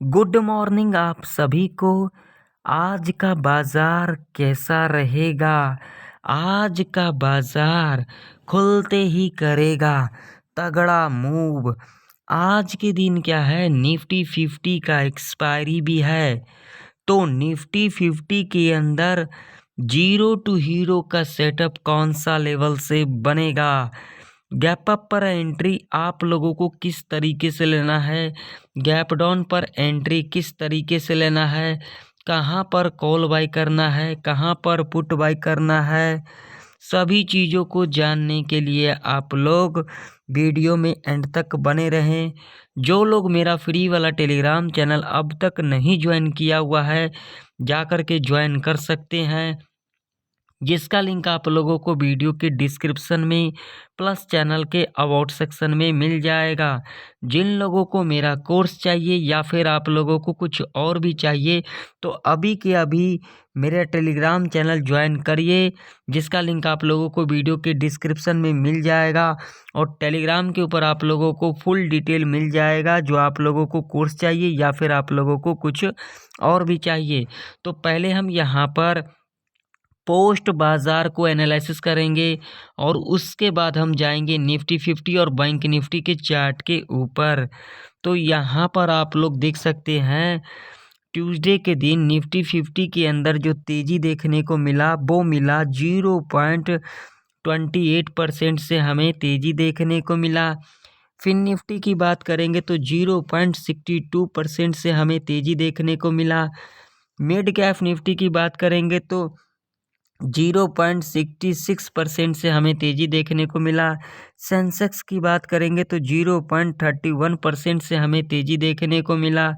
Good morning आप सभी को। आज का बाजार कैसा रहेगा? आज का बाजार खुलते ही करेगा तगड़ा मूव। आज के दिन क्या है, निफ्टी 50 का एक्सपायरी भी है, तो निफ्टी 50 के अंदर जीरो टू हीरो का सेटअप कौन सा लेवल से बनेगा, गैप अप पर एंट्री आप लोगों को किस तरीके से लेना है, गैप डाउन पर एंट्री किस तरीके से लेना है, कहाँ पर कॉल बाई करना है, कहाँ पर पुट बाई करना है, सभी चीज़ों को जानने के लिए आप लोग वीडियो में एंड तक बने रहें। जो लोग मेरा फ्री वाला टेलीग्राम चैनल अब तक नहीं ज्वाइन किया हुआ है, जा कर के ज्वाइन कर सकते हैं, जिसका लिंक आप लोगों को वीडियो के डिस्क्रिप्शन में प्लस चैनल के अबाउट सेक्शन में मिल जाएगा। जिन लोगों को मेरा कोर्स चाहिए या फिर आप लोगों को कुछ और भी चाहिए, तो अभी के अभी मेरा टेलीग्राम चैनल ज्वाइन करिए, जिसका लिंक आप लोगों को वीडियो के डिस्क्रिप्शन में मिल जाएगा। और टेलीग्राम के ऊपर आप लोगों को फुल डिटेल मिल जाएगा, जो आप लोगों को कोर्स चाहिए या फिर आप लोगों को कुछ और भी चाहिए। तो पहले हम यहाँ पर पोस्ट बाज़ार को एनालिसिस करेंगे और उसके बाद हम जाएंगे निफ्टी 50 और बैंक निफ्टी के चार्ट के ऊपर। तो यहाँ पर आप लोग देख सकते हैं, ट्यूसडे के दिन निफ्टी 50 के अंदर जो तेज़ी देखने को मिला वो मिला 0.28% से हमें तेज़ी देखने को मिला। फिर निफ्टी की बात करेंगे तो 0.62% से हमें तेज़ी देखने को मिला। मिड कैप निफ्टी की बात करेंगे तो 0.66% से हमें तेज़ी देखने को मिला। सेंसेक्स की बात करेंगे तो 0.31% से हमें तेज़ी देखने को मिला।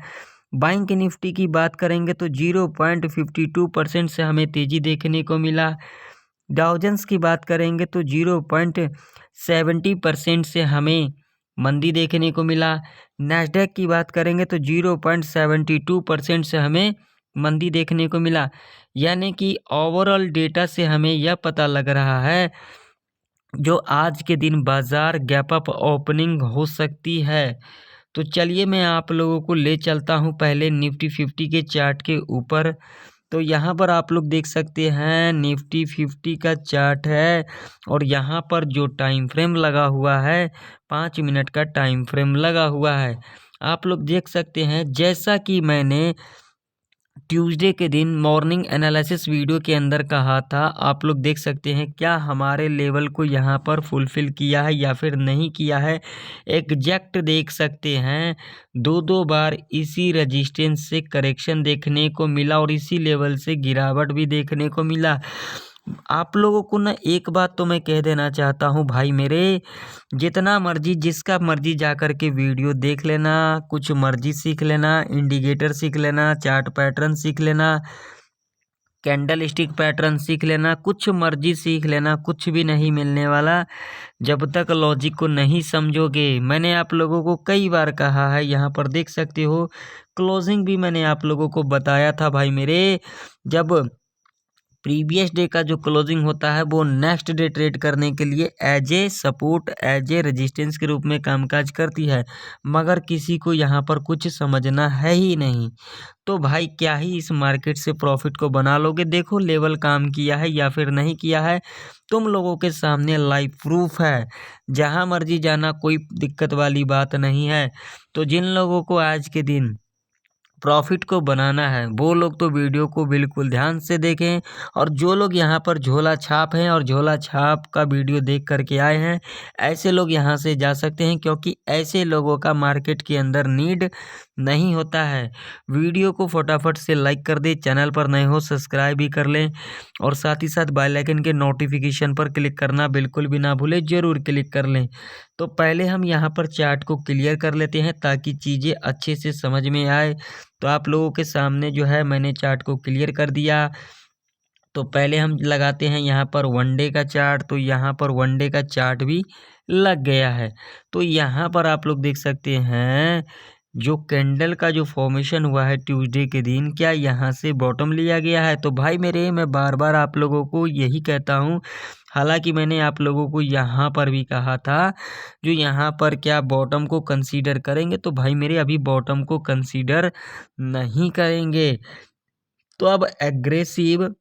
बैंक निफ्टी की बात करेंगे तो 0.52% से हमें तेज़ी देखने को मिला। डाउ जोन्स की बात करेंगे तो 0.70% से हमें मंदी देखने को मिला। नैस्डैक की बात करेंगे तो 0.72% से हमें मंदी देखने को मिला। यानी कि ओवरऑल डेटा से हमें यह पता लग रहा है, जो आज के दिन बाज़ार गैप अप ओपनिंग हो सकती है। तो चलिए मैं आप लोगों को ले चलता हूं पहले निफ्टी 50 के चार्ट के ऊपर। तो यहाँ पर आप लोग देख सकते हैं निफ्टी 50 का चार्ट है, और यहाँ पर जो टाइम फ्रेम लगा हुआ है 5 मिनट का टाइम फ्रेम लगा हुआ है। आप लोग देख सकते हैं, जैसा कि मैंने ट्यूसडे के दिन मॉर्निंग एनालिसिस वीडियो के अंदर कहा था, आप लोग देख सकते हैं क्या हमारे लेवल को यहाँ पर फुलफ़िल किया है या फिर नहीं किया है। एग्जैक्ट देख सकते हैं, दो बार इसी रेजिस्टेंस से करेक्शन देखने को मिला और इसी लेवल से गिरावट भी देखने को मिला। आप लोगों को ना एक बात तो मैं कह देना चाहता हूँ भाई मेरे, जितना मर्जी जिसका मर्जी जा कर के वीडियो देख लेना, कुछ मर्जी सीख लेना, इंडिकेटर सीख लेना, चार्ट पैटर्न सीख लेना, कैंडल स्टिक पैटर्न सीख लेना, कुछ मर्जी सीख लेना, कुछ भी नहीं मिलने वाला जब तक लॉजिक को नहीं समझोगे। मैंने आप लोगों को कई बार कहा है, यहाँ पर देख सकते हो क्लोजिंग भी मैंने आप लोगों को बताया था भाई मेरे। जब प्रीवियस डे का जो क्लोजिंग होता है वो नेक्स्ट डे ट्रेड करने के लिए as a support, as a resistance के रूप में कामकाज करती है, मगर किसी को यहाँ पर कुछ समझना है ही नहीं। तो भाई क्या ही इस मार्केट से प्रॉफिट को बना लोगे। देखो लेवल काम किया है या फिर नहीं किया है, तुम लोगों के सामने लाइव प्रूफ है, जहाँ मर्जी जाना, कोई दिक्कत वाली बात नहीं है। तो जिन लोगों को आज के दिन प्रॉफिट को बनाना है वो लोग तो वीडियो को बिल्कुल ध्यान से देखें, और जो लोग यहाँ पर झोला छाप हैं और झोला छाप का वीडियो देख करके आए हैं, ऐसे लोग यहाँ से जा सकते हैं, क्योंकि ऐसे लोगों का मार्केट के अंदर नीड नहीं होता है। वीडियो को फटाफट से लाइक कर दे, चैनल पर नए हो सब्सक्राइब भी कर लें, और साथ ही साथ बेल आइकन के नोटिफिकेशन पर क्लिक करना बिल्कुल भी ना भूलें, ज़रूर क्लिक कर लें। तो पहले हम यहाँ पर चार्ट को क्लियर कर लेते हैं ताकि चीज़ें अच्छे से समझ में आए। तो आप लोगों के सामने जो है मैंने चार्ट को क्लियर कर दिया। तो पहले हम लगाते हैं यहाँ पर वनडे का चार्ट। तो यहाँ पर वनडे का चार्ट भी लग गया है। तो यहाँ पर आप लोग देख सकते हैं जो कैंडल का जो फॉर्मेशन हुआ है ट्यूसडे के दिन, क्या यहाँ से बॉटम लिया गया है? तो भाई मेरे, मैं बार बार आप लोगों को यही कहता हूँ, हालांकि मैंने आप लोगों को यहाँ पर भी कहा था जो यहाँ पर क्या बॉटम को कंसीडर करेंगे, तो भाई मेरे अभी बॉटम को कंसीडर नहीं करेंगे। तो अब एग्रेसिव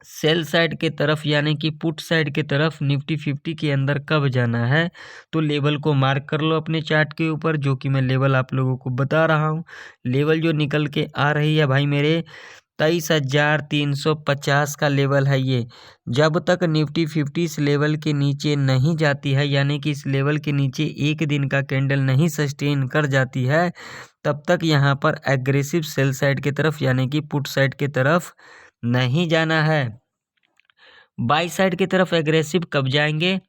सेल साइड के तरफ यानी कि पुट साइड के तरफ निफ्टी 50 के अंदर कब जाना है, तो लेवल को मार्क कर लो अपने चार्ट के ऊपर, जो कि मैं लेवल आप लोगों को बता रहा हूँ। लेवल जो निकल के आ रही है भाई मेरे 23,350 का लेवल है ये। जब तक निफ्टी 50 इस लेवल के नीचे नहीं जाती है, यानी कि इस लेवल के नीचे एक दिन का कैंडल नहीं सस्टेन कर जाती है, तब तक यहाँ पर एग्रेसिव सेल साइड की तरफ यानी कि पुट साइड की तरफ नहीं जाना है। बाई साइड की तरफ एग्रेसिव कब जाएंगे?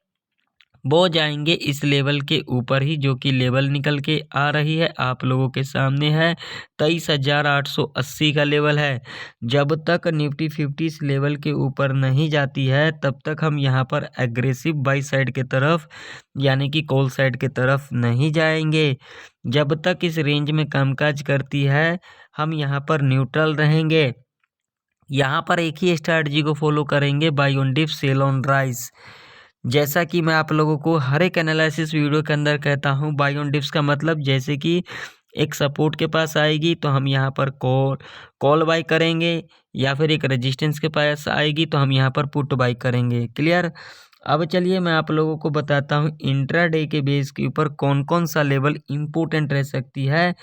वो जाएंगे इस लेवल के ऊपर ही, जो कि लेवल निकल के आ रही है आप लोगों के सामने है 23,880 का लेवल है। जब तक निफ्टी 50 इस लेवल के ऊपर नहीं जाती है, तब तक हम यहाँ पर एग्रेसिव बाई साइड के तरफ यानी कि कॉल साइड के तरफ नहीं जाएंगे। जब तक इस रेंज में कामकाज करती है, हम यहाँ पर न्यूट्रल रहेंगे। यहाँ पर एक ही स्ट्रैटेजी को फॉलो करेंगे, buy on dip sell on rise. जैसा कि मैं आप लोगों को हर एक एनालिसिस वीडियो के अंदर कहता हूँ, बाय ऑन डिप्स का मतलब जैसे कि एक सपोर्ट के पास आएगी तो हम यहाँ पर कॉल बाय करेंगे, या फिर एक रेजिस्टेंस के पास आएगी तो हम यहाँ पर पुट बाय करेंगे। क्लियर? अब चलिए मैं आप लोगों को बताता हूँ इंट्राडे के बेस के ऊपर कौन कौन सा लेवल इम्पोर्टेंट रह सकती है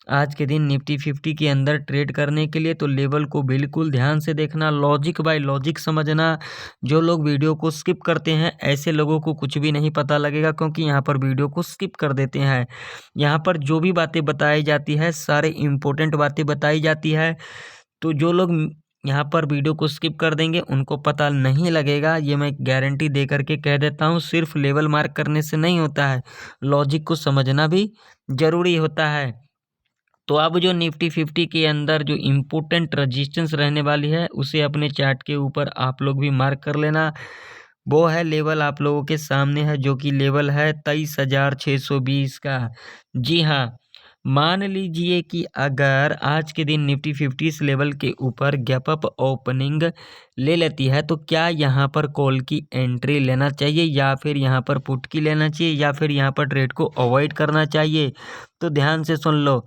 आज के दिन निफ्टी 50 के अंदर ट्रेड करने के लिए। तो लेवल को बिल्कुल ध्यान से देखना, लॉजिक बाय लॉजिक समझना। जो लोग वीडियो को स्किप करते हैं, ऐसे लोगों को कुछ भी नहीं पता लगेगा, क्योंकि यहाँ पर वीडियो को स्किप कर देते हैं। यहाँ पर जो भी बातें बताई जाती है, सारे इम्पोर्टेंट बातें बताई जाती है। तो जो लोग यहाँ पर वीडियो को स्किप कर देंगे, उनको पता नहीं लगेगा, ये मैं गारंटी दे करके कह देता हूँ। सिर्फ लेवल मार्क करने से नहीं होता है, लॉजिक को समझना भी ज़रूरी होता है। तो अब जो निफ्टी 50 के अंदर जो इम्पोर्टेंट रजिस्टेंस रहने वाली है, उसे अपने चार्ट के ऊपर आप लोग भी मार्क कर लेना। वो है लेवल आप लोगों के सामने है, जो कि लेवल है 23,620 का। जी हाँ, मान लीजिए कि अगर आज के दिन निफ्टी 50 इस लेवल के ऊपर गैप अप ओपनिंग ले लेती है, तो क्या यहाँ पर कॉल की एंट्री लेना चाहिए, या फिर यहाँ पर पुट की लेना चाहिए, या फिर यहाँ पर ट्रेड को अवॉइड करना चाहिए? तो ध्यान से सुन लो।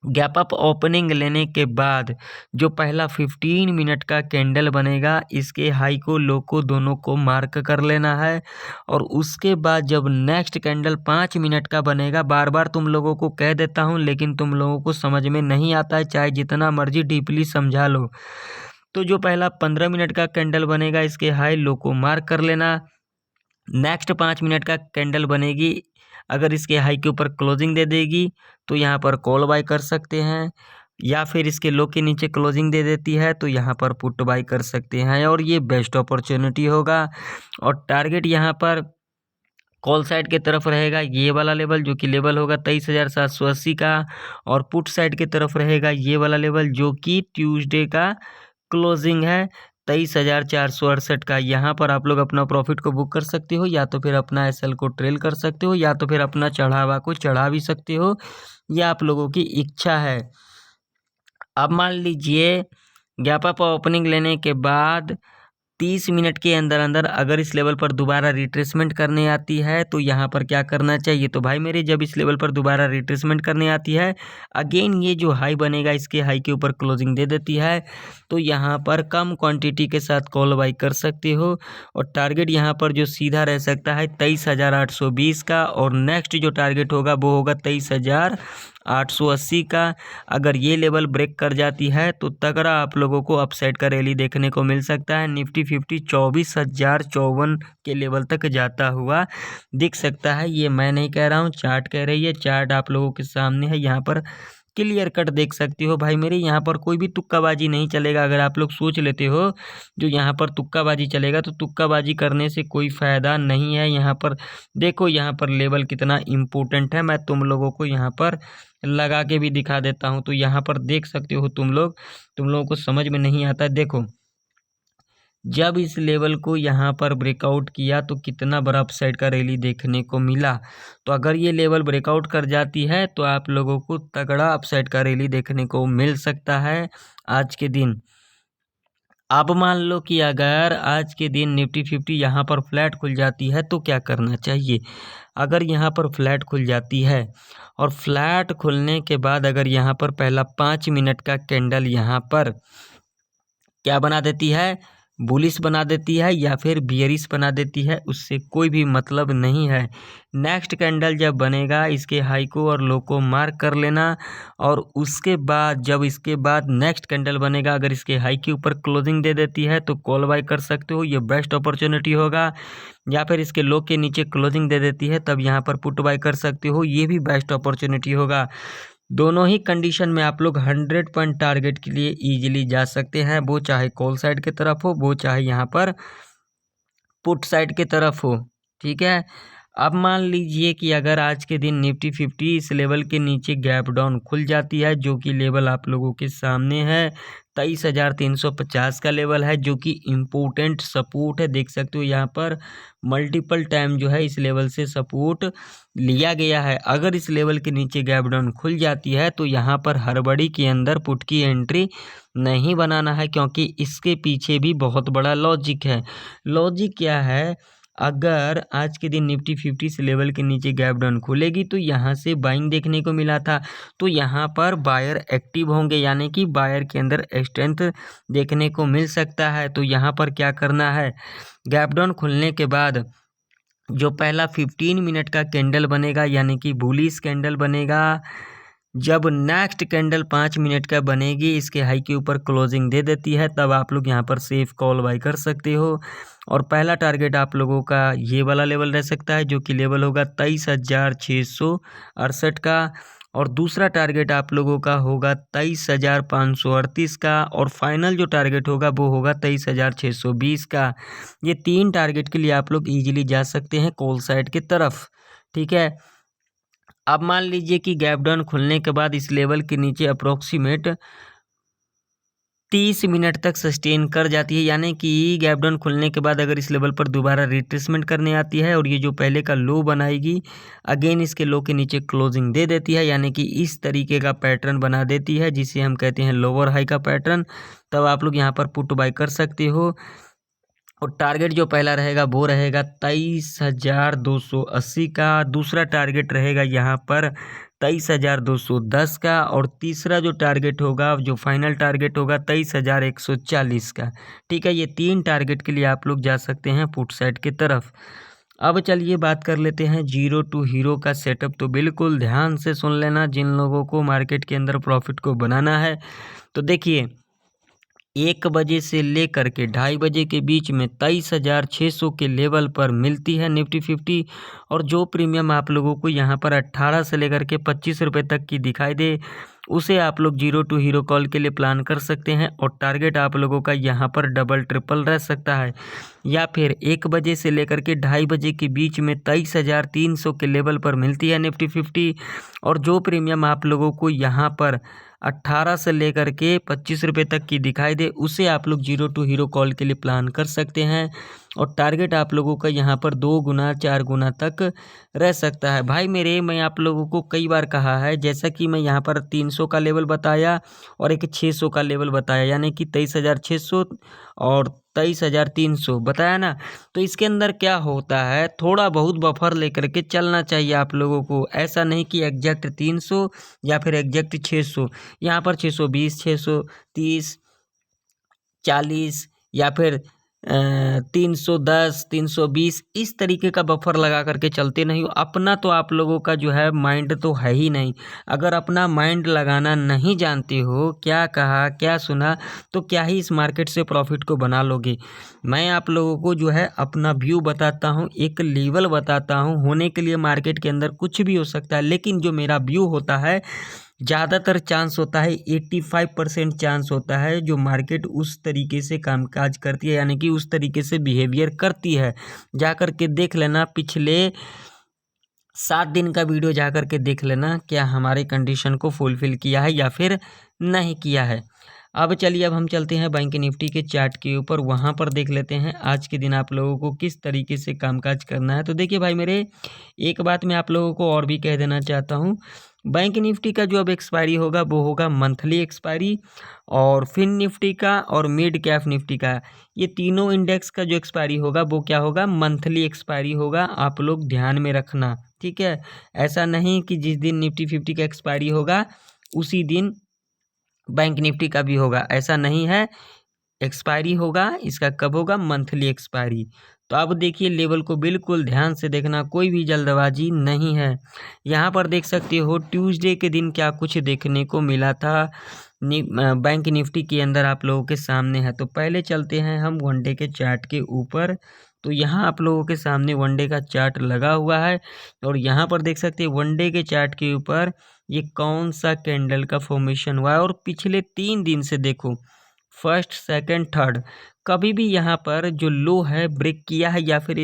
गैप अप ओपनिंग लेने के बाद जो पहला 15 मिनट का कैंडल बनेगा, इसके हाई को लो को दोनों को मार्क कर लेना है। और उसके बाद जब नेक्स्ट कैंडल 5 मिनट का बनेगा, बार बार तुम लोगों को कह देता हूं, लेकिन तुम लोगों को समझ में नहीं आता है, चाहे जितना मर्जी डीपली समझा लो। तो जो पहला 15 मिनट का कैंडल बनेगा, इसके हाई लो को मार्क कर लेना। नेक्स्ट 5 मिनट का कैंडल बनेगी, अगर इसके हाई के ऊपर क्लोजिंग दे देगी तो यहाँ पर कॉल बाय कर सकते हैं, या फिर इसके लो के नीचे क्लोजिंग दे देती है तो यहाँ पर पुट बाय कर सकते हैं, और ये बेस्ट अपॉर्चुनिटी होगा। और टारगेट यहाँ पर कॉल साइड के तरफ रहेगा ये वाला लेवल, जो कि लेवल होगा 23,780 का, और पुट साइड की तरफ रहेगा ये वाला लेवल, जो कि ट्यूसडे का क्लोजिंग है 23,468 का। यहाँ पर आप लोग अपना प्रॉफिट को बुक कर सकते हो, या तो फिर अपना एसएल को ट्रेल कर सकते हो, या तो फिर अपना चढ़ावा को चढ़ा भी सकते हो, यह आप लोगों की इच्छा है। अब मान लीजिए गैप अप ओपनिंग लेने के बाद 30 मिनट के अंदर अंदर अगर इस लेवल पर दोबारा रिट्रेसमेंट करने आती है, तो यहाँ पर क्या करना चाहिए? तो भाई मेरे, जब इस लेवल पर दोबारा रिट्रेसमेंट करने आती है, अगेन ये जो हाई बनेगा, इसके हाई के ऊपर क्लोजिंग दे देती है, तो यहाँ पर कम क्वांटिटी के साथ कॉल बाई कर सकते हो। और टारगेट यहाँ पर जो सीधा रह सकता है 23,820 का, और नेक्स्ट जो टारगेट होगा वो होगा 23,880 का। अगर ये लेवल ब्रेक कर जाती है तो तगड़ा आप लोगों को अपसाइड का रैली देखने को मिल सकता है। निफ्टी 50 24,054 के लेवल तक जाता हुआ दिख सकता है। ये मैं नहीं कह रहा हूँ, चार्ट कह रही है। चार्ट आप लोगों के सामने है, यहाँ पर क्लियर कट देख सकते हो भाई मेरे। यहाँ पर कोई भी तुक्काबाजी नहीं चलेगा। अगर आप लोग सोच लेते हो जो यहाँ पर तुक्काबाजी चलेगा, तो तुक्काबाजी करने से कोई फ़ायदा नहीं है। यहाँ पर देखो, यहाँ पर लेवल कितना इम्पोर्टेंट है, मैं तुम लोगों को यहाँ पर लगा के भी दिखा देता हूँ। तो यहाँ पर देख सकते हो तुम लोगों को समझ में नहीं आता है। देखो, जब इस लेवल को यहाँ पर ब्रेकआउट किया तो कितना बड़ा अपसाइड का रैली देखने को मिला। तो अगर ये लेवल ब्रेकआउट कर जाती है तो आप लोगों को तगड़ा अपसाइड का रैली देखने को मिल सकता है आज के दिन। अब मान लो कि अगर आज के दिन निफ्टी 50 यहाँ पर फ्लैट खुल जाती है तो क्या करना चाहिए। अगर यहाँ पर फ्लैट खुल जाती है और फ्लैट खुलने के बाद अगर यहाँ पर पहला 5 मिनट का कैंडल यहाँ पर क्या बना देती है, बुलिश बना देती है या फिर बियरिश बना देती है, उससे कोई भी मतलब नहीं है। नेक्स्ट कैंडल जब बनेगा इसके हाई को और लो को मार्क कर लेना और उसके बाद जब इसके बाद नेक्स्ट कैंडल बनेगा अगर इसके हाई के ऊपर क्लोजिंग दे देती है तो कॉल बाय कर सकते हो, ये बेस्ट अपॉर्चुनिटी होगा। या फिर इसके लो के नीचे क्लोजिंग दे देती है तब यहाँ पर पुट बाय कर सकते हो, ये भी बेस्ट अपॉर्चुनिटी होगा। दोनों ही कंडीशन में आप लोग 100 पॉइंट टारगेट के लिए इजीली जा सकते हैं, वो चाहे कॉल साइड की तरफ हो वो चाहे यहाँ पर पुट साइड की तरफ हो। ठीक है, अब मान लीजिए कि अगर आज के दिन निफ्टी 50 इस लेवल के नीचे गैप डाउन खुल जाती है जो कि लेवल आप लोगों के सामने है 23,350 का लेवल है जो कि इम्पोर्टेंट सपोर्ट है। देख सकते हो यहाँ पर मल्टीपल टाइम जो है इस लेवल से सपोर्ट लिया गया है। अगर इस लेवल के नीचे गैप डाउन खुल जाती है तो यहाँ पर हड़बड़ी के अंदर पुट की एंट्री नहीं बनाना है क्योंकि इसके पीछे भी बहुत बड़ा लॉजिक है। लॉजिक क्या है, अगर आज के दिन निफ्टी 50 से लेवल के नीचे गैप डाउन खुलेगी तो यहाँ से बाइंग देखने को मिला था तो यहाँ पर बायर एक्टिव होंगे यानी कि बायर के अंदर स्ट्रेंथ देखने को मिल सकता है। तो यहाँ पर क्या करना है, गैप डाउन खुलने के बाद जो पहला 15 मिनट का कैंडल बनेगा यानी कि बुलिश कैंडल बनेगा, जब नेक्स्ट कैंडल 5 मिनट का बनेगी इसके हाई के ऊपर क्लोजिंग दे देती है तब आप लोग यहाँ पर सेफ कॉल बाय कर सकते हो। और पहला टारगेट आप लोगों का ये वाला लेवल रह सकता है जो कि लेवल होगा 23,668 का और दूसरा टारगेट आप लोगों का होगा 23,538 का और फाइनल जो टारगेट होगा वो होगा 23,620 का। ये 3 टारगेट के लिए आप लोग इजीली जा सकते हैं कॉल साइड की तरफ। ठीक है, अब मान लीजिए कि गैप डाउन खुलने के बाद इस लेवल के नीचे अप्रोक्सीमेट 30 मिनट तक सस्टेन कर जाती है यानी कि गैप डाउन खुलने के बाद अगर इस लेवल पर दोबारा रिट्रेसमेंट करने आती है और ये जो पहले का लो बनाएगी अगेन इसके लो के नीचे क्लोजिंग दे देती है यानी कि इस तरीके का पैटर्न बना देती है जिसे हम कहते हैं लोअर हाई का पैटर्न, तब आप लोग यहाँ पर पुट बाय कर सकते हो। और टारगेट जो पहला रहेगा वो रहेगा 23,280 का, दूसरा टारगेट रहेगा यहाँ पर 23,210 का और तीसरा जो टारगेट होगा जो फाइनल टारगेट होगा 23,140 का। ठीक है, ये 3 टारगेट के लिए आप लोग जा सकते हैं पुट साइड की तरफ। अब चलिए बात कर लेते हैं जीरो टू हीरो का सेटअप। तो बिल्कुल ध्यान से सुन लेना जिन लोगों को मार्केट के अंदर प्रॉफिट को बनाना है। तो देखिए 1 बजे से लेकर के 2:30 बजे के बीच में 23,600 के लेवल पर मिलती है निफ्टी 50 और जो प्रीमियम आप लोगों को यहाँ पर 18 से लेकर के 25 रुपये तक की दिखाई दे उसे आप लोग जीरो टू हीरो कॉल के लिए प्लान कर सकते हैं और टारगेट आप लोगों का यहाँ पर डबल ट्रिपल रह सकता है। या फिर 1 बजे से लेकर के 2:30 बजे के बीच में 23,300 के लेवल पर मिलती है निफ्टी 50 और जो प्रीमियम आप लोगों को यहाँ पर 18 से लेकर के 25 रुपये तक की दिखाई दे उसे आप लोग जीरो टू हीरो कॉल के लिए प्लान कर सकते हैं और टारगेट आप लोगों का यहाँ पर 2 गुना 4 गुना तक रह सकता है। भाई मेरे, मैं आप लोगों को कई बार कहा है, जैसा कि मैं यहाँ पर 300 का लेवल बताया और एक 600 का लेवल बताया यानी कि 23,600 और 23,300 बताया ना, तो इसके अंदर क्या होता है थोड़ा बहुत बफर लेकर के चलना चाहिए आप लोगों को। ऐसा नहीं कि एग्जैक्ट 300 या फिर एग्जैक्ट 600, यहाँ पर 620 630 40 या फिर 310 320 इस तरीके का बफर लगा करके चलते नहीं हो। अपना तो आप लोगों का जो है माइंड तो है ही नहीं। अगर अपना माइंड लगाना नहीं जानते हो, क्या कहा क्या सुना, तो क्या ही इस मार्केट से प्रॉफिट को बना लोगे। मैं आप लोगों को जो है अपना व्यू बताता हूँ, एक लेवल बताता हूँ। होने के लिए मार्केट के अंदर कुछ भी हो सकता है, लेकिन जो मेरा व्यू होता है ज़्यादातर चांस होता है 85% चांस होता है जो मार्केट उस तरीके से कामकाज करती है यानी कि उस तरीके से बिहेवियर करती है। जा कर के देख लेना, पिछले 7 दिन का वीडियो जा कर के देख लेना क्या हमारे कंडीशन को फुलफ़िल किया है या फिर नहीं किया है। अब चलिए अब हम चलते हैं बैंक निफ्टी के चार्ट के ऊपर, वहाँ पर देख लेते हैं आज के दिन आप लोगों को किस तरीके से कामकाज करना है। तो देखिए भाई मेरे, एक बात मैं आप लोगों को और भी कह देना चाहता हूँ, बैंक निफ्टी का जो अब एक्सपायरी होगा वो होगा मंथली एक्सपायरी, और फिन निफ्टी का और मिड कैप निफ्टी का, ये तीनों इंडेक्स का जो एक्सपायरी होगा वो क्या होगा, मंथली एक्सपायरी होगा। आप लोग ध्यान में रखना, ठीक है। ऐसा नहीं कि जिस दिन निफ्टी 50 का एक्सपायरी होगा उसी दिन बैंक निफ्टी का भी होगा, ऐसा नहीं है। एक्सपायरी होगा इसका कब होगा, मंथली एक्सपायरी। तो अब देखिए लेवल को बिल्कुल ध्यान से देखना, कोई भी जल्दबाजी नहीं है। यहाँ पर देख सकते हो ट्यूसडे के दिन क्या कुछ देखने को मिला था बैंक निफ्टी के अंदर आप लोगों के सामने है। तो पहले चलते हैं हम वनडे के चार्ट के ऊपर। तो यहाँ आप लोगों के सामने वनडे का चार्ट लगा हुआ है, और यहाँ पर देख सकते हैं वनडे के चार्ट के ऊपर ये कौन सा कैंडल का फॉर्मेशन हुआ है। और पिछले 3 दिन से देखो, फर्स्ट सेकंड थर्ड, कभी भी यहाँ पर जो लो है ब्रेक किया है या फिर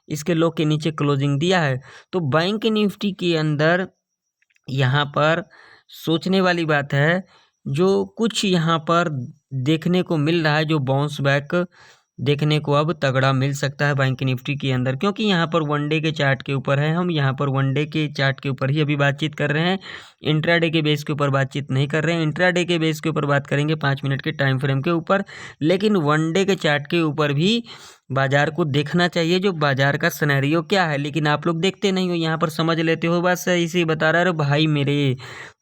इसके लो के नीचे क्लोजिंग दिया है। तो बैंक निफ्टी के अंदर यहाँ पर सोचने वाली बात है, जो कुछ यहाँ पर देखने को मिल रहा है, जो बाउंस बैक देखने को अब तगड़ा मिल सकता है बैंक निफ्टी के अंदर, क्योंकि यहाँ पर वनडे के चार्ट के ऊपर है, हम यहाँ पर वनडे के चार्ट के ऊपर ही अभी बातचीत कर रहे हैं, इंट्राडे के बेस के ऊपर बातचीत नहीं कर रहे हैं। इंट्राडे के बेस के ऊपर बात करेंगे 5 मिनट के टाइम फ्रेम के ऊपर, लेकिन वनडे के चार्ट के ऊपर भी बाजार को देखना चाहिए, जो बाजार का सिनेरियो क्या है। लेकिन आप लोग देखते नहीं हो, यहाँ पर समझ लेते हो, बस इसी बता रहा है भाई मेरे,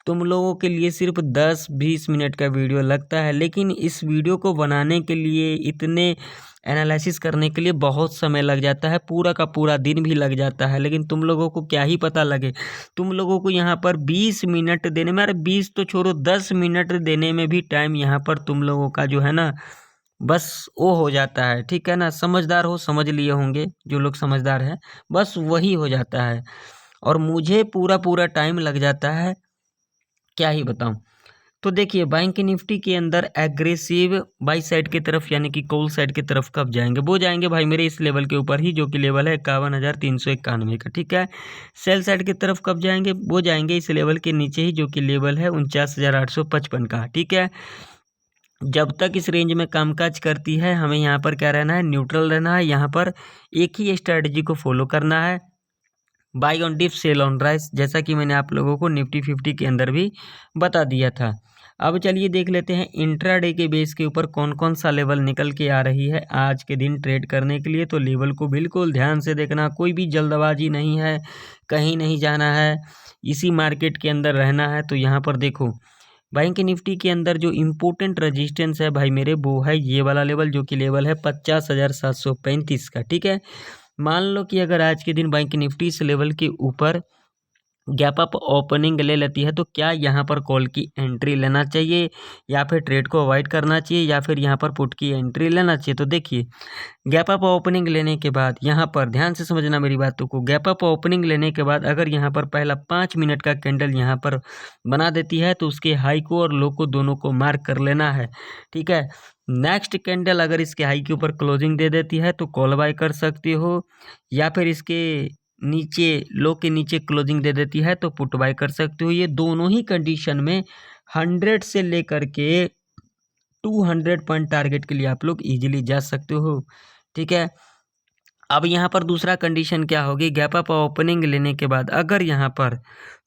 तुम लोगों के लिए सिर्फ 10-20 मिनट का वीडियो लगता है, लेकिन इस वीडियो को बनाने के लिए, इतने एनालिसिस करने के लिए बहुत समय लग जाता है, पूरा का पूरा दिन भी लग जाता है। लेकिन तुम लोगों को क्या ही पता लगे, तुम लोगों को यहाँ पर 20 मिनट देने में, अरे 20 तो छोड़ो, 10 मिनट देने में भी टाइम यहाँ पर तुम लोगों का जो है ना, बस वो हो जाता है, ठीक है ना। समझदार हो, समझ लिए होंगे, जो लोग समझदार हैं, बस वही हो जाता है। और मुझे पूरा पूरा टाइम लग जाता है, क्या ही बताऊं। तो देखिए बैंक निफ्टी के अंदर एग्रेसिव बाई साइड की तरफ, यानी कि कॉल साइड की तरफ कब जाएंगे, वो जाएंगे भाई मेरे इस लेवल के ऊपर ही, जो कि लेवल है 51,391 का, ठीक है। सेल साइड की तरफ कब जाएंगे, वो जाएंगे इस लेवल के नीचे ही, जो कि लेवल है 49,855 का, ठीक है। जब तक इस रेंज में कामकाज करती है, हमें यहाँ पर क्या रहना है, न्यूट्रल रहना है। यहाँ पर एक ही स्ट्रैटेजी को फॉलो करना है, buy on dip sell on rise, जैसा कि मैंने आप लोगों को निफ्टी 50 के अंदर भी बता दिया था। अब चलिए देख लेते हैं इंट्राडे के बेस के ऊपर कौन कौन सा लेवल निकल के आ रही है आज के दिन ट्रेड करने के लिए। तो लेवल को बिल्कुल ध्यान से देखना, कोई भी जल्दबाजी नहीं है, कहीं नहीं जाना है, इसी मार्केट के अंदर रहना है। तो यहाँ पर देखो बैंक निफ्टी के अंदर जो इम्पोर्टेंट रेजिस्टेंस है भाई मेरे, वो है ये वाला लेवल, जो कि लेवल है 50,735 का, ठीक है। मान लो कि अगर आज के दिन बैंक निफ्टी इस लेवल के ऊपर गैप अप ओपनिंग ले लेती है, तो क्या यहाँ पर कॉल की एंट्री लेना चाहिए, या फिर ट्रेड को अवॉइड करना चाहिए, या फिर यहाँ पर पुट की एंट्री लेना चाहिए। तो देखिए गैप अप ओपनिंग लेने के बाद, यहाँ पर ध्यान से समझना मेरी बातों को, गैप अप ओपनिंग लेने के बाद अगर यहाँ पर पहला 5 मिनट का कैंडल यहाँ पर बना देती है, तो उसके हाई को और लो को दोनों को मार्क कर लेना है, ठीक है। नेक्स्ट कैंडल अगर इसके हाई के ऊपर क्लोजिंग दे देती है तो कॉल बाय कर सकते हो, या फिर इसके नीचे लो के नीचे क्लोजिंग दे देती है तो पुट बाय कर सकते हो। ये दोनों ही कंडीशन में 100 से लेकर के 200 पॉइंट टारगेट के लिए आप लोग इजीली जा सकते हो, ठीक है। अब यहाँ पर दूसरा कंडीशन क्या होगी, गैप अप ओपनिंग लेने के बाद अगर यहाँ पर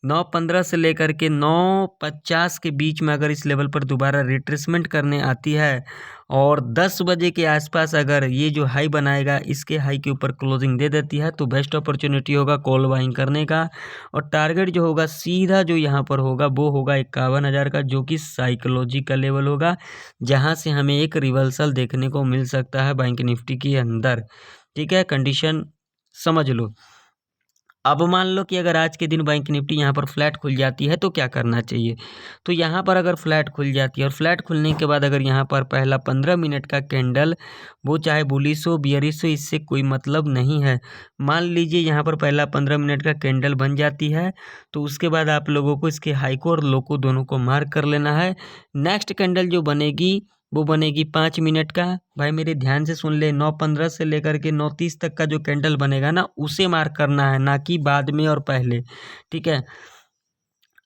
9.15 से लेकर के 9.50 के बीच में अगर इस लेवल पर दोबारा रिट्रेसमेंट करने आती है, और 10 बजे के आसपास अगर ये जो हाई बनाएगा इसके हाई के ऊपर क्लोजिंग दे देती है, तो बेस्ट अपॉर्चुनिटी होगा कॉल बाइंग करने का। और टारगेट जो होगा सीधा जो यहाँ पर होगा वो होगा 51,000 का, जो कि साइकोलॉजी का लेवल होगा, जहाँ से हमें एक रिवर्सल देखने को मिल सकता है बैंक निफ्टी के अंदर, ठीक है। कंडीशन समझ लो। अब मान लो कि अगर आज के दिन बैंक निफ्टी यहाँ पर फ्लैट खुल जाती है तो क्या करना चाहिए। तो यहाँ पर अगर फ्लैट खुल जाती है, और फ्लैट खुलने के बाद अगर यहाँ पर पहला 15 मिनट का कैंडल, वो चाहे बुलिश हो बियरिश हो, इससे कोई मतलब नहीं है। मान लीजिए यहाँ पर पहला 15 मिनट का कैंडल बन जाती है, तो उसके बाद आप लोगों को इसके हाई को और लो को दोनों को मार्क कर लेना है। नेक्स्ट कैंडल जो बनेगी वो बनेगी 5 मिनट का, भाई मेरे ध्यान से सुन ले, 9.15 से लेकर के 9.30 तक का जो कैंडल बनेगा ना, उसे मार्क करना है, ना कि बाद में और पहले, ठीक है।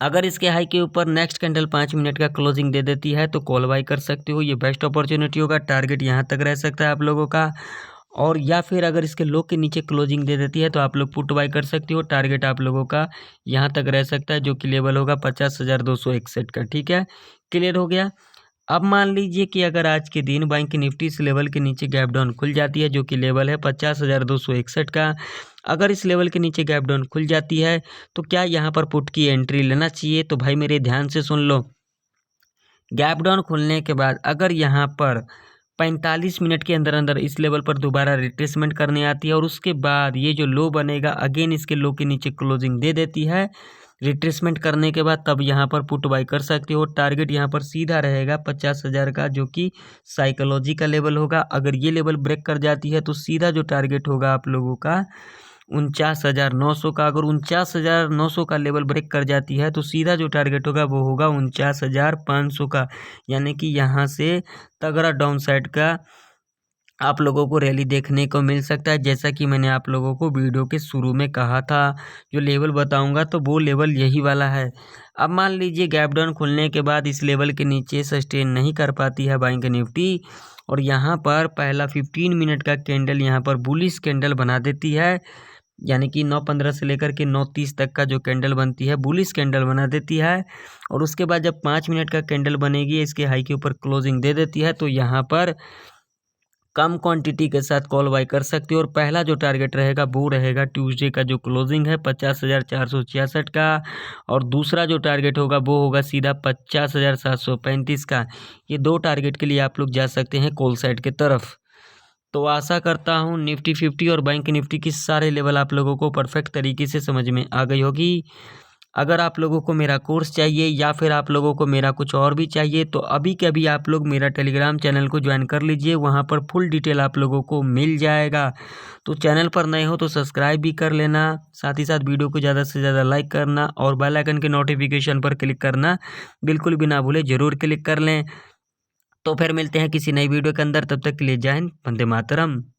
अगर इसके हाई के ऊपर नेक्स्ट कैंडल 5 मिनट का क्लोजिंग दे देती है तो कॉल बाई कर सकते हो, ये बेस्ट अपॉर्चुनिटी होगा। टारगेट यहाँ तक रह सकता है आप लोगों का। और या फिर अगर इसके लो के नीचे क्लोजिंग दे देती है तो आप लोग पुट बाई कर सकते हो। टारगेट आप लोगों का यहाँ तक रह सकता है, जो कि लेवल होगा 50,261 का। ठीक है, क्लियर हो गया। अब मान लीजिए कि अगर आज के दिन बैंक निफ्टी इस लेवल के नीचे गैप डाउन खुल जाती है, जो कि लेवल है 50,261 का। अगर इस लेवल के नीचे गैप डाउन खुल जाती है तो क्या यहाँ पर पुट की एंट्री लेना चाहिए? तो भाई मेरे ध्यान से सुन लो, गैप डाउन खुलने के बाद अगर यहाँ पर 45 मिनट के अंदर अंदर इस लेवल पर दोबारा रिट्रेसमेंट करने आती है और उसके बाद ये जो लो बनेगा अगेन इसके लो के नीचे क्लोजिंग दे देती है रिट्रेसमेंट करने के बाद, तब यहाँ पर पुट बाई कर सकते हो। टारगेट यहाँ पर सीधा रहेगा 50,000 का, जो कि साइकोलॉजी का लेवल होगा। अगर ये लेवल ब्रेक कर जाती है तो सीधा जो टारगेट होगा आप लोगों का 49,900 का। अगर 49,900 का लेवल ब्रेक कर जाती है तो सीधा जो टारगेट होगा वो होगा 49,500 का। यानी कि यहाँ से तगड़ा डाउन साइड का आप लोगों को रैली देखने को मिल सकता है। जैसा कि मैंने आप लोगों को वीडियो के शुरू में कहा था, जो लेवल बताऊंगा तो वो लेवल यही वाला है। अब मान लीजिए गैप डाउन खुलने के बाद इस लेवल के नीचे सस्टेन नहीं कर पाती है बैंक निफ्टी और यहाँ पर पहला 15 मिनट का कैंडल यहाँ पर बुलिश कैंडल बना देती है, यानी कि 9:15 से लेकर के 9:30 तक का जो कैंडल बनती है बुलिश कैंडल बना देती है। और उसके बाद जब 5 मिनट का कैंडल बनेगी, इसके हाई के ऊपर क्लोजिंग दे देती है, तो यहाँ पर कम क्वांटिटी के साथ कॉल बाई कर सकते हो। और पहला जो टारगेट रहेगा वो रहेगा ट्यूसडे का जो क्लोजिंग है 50,466 का। और दूसरा जो टारगेट होगा वो होगा सीधा 50,735 का। ये दो टारगेट के लिए आप लोग जा सकते हैं कॉल साइड के तरफ। तो आशा करता हूँ निफ्टी 50 और बैंक निफ्टी की सारे लेवल आप लोगों को परफेक्ट तरीके से समझ में आ गई होगी। अगर आप लोगों को मेरा कोर्स चाहिए या फिर आप लोगों को मेरा कुछ और भी चाहिए तो अभी के अभी आप लोग मेरा टेलीग्राम चैनल को ज्वाइन कर लीजिए, वहाँ पर फुल डिटेल आप लोगों को मिल जाएगा। तो चैनल पर नए हो तो सब्सक्राइब भी कर लेना, साथ ही साथ वीडियो को ज़्यादा से ज़्यादा लाइक करना और बेल आइकन के नोटिफिकेशन पर क्लिक करना बिल्कुल भी ना भूलें, ज़रूर क्लिक कर लें। तो फिर मिलते हैं किसी नई वीडियो के अंदर, तब तक के लिए जय हिंद, वंदे मातरम।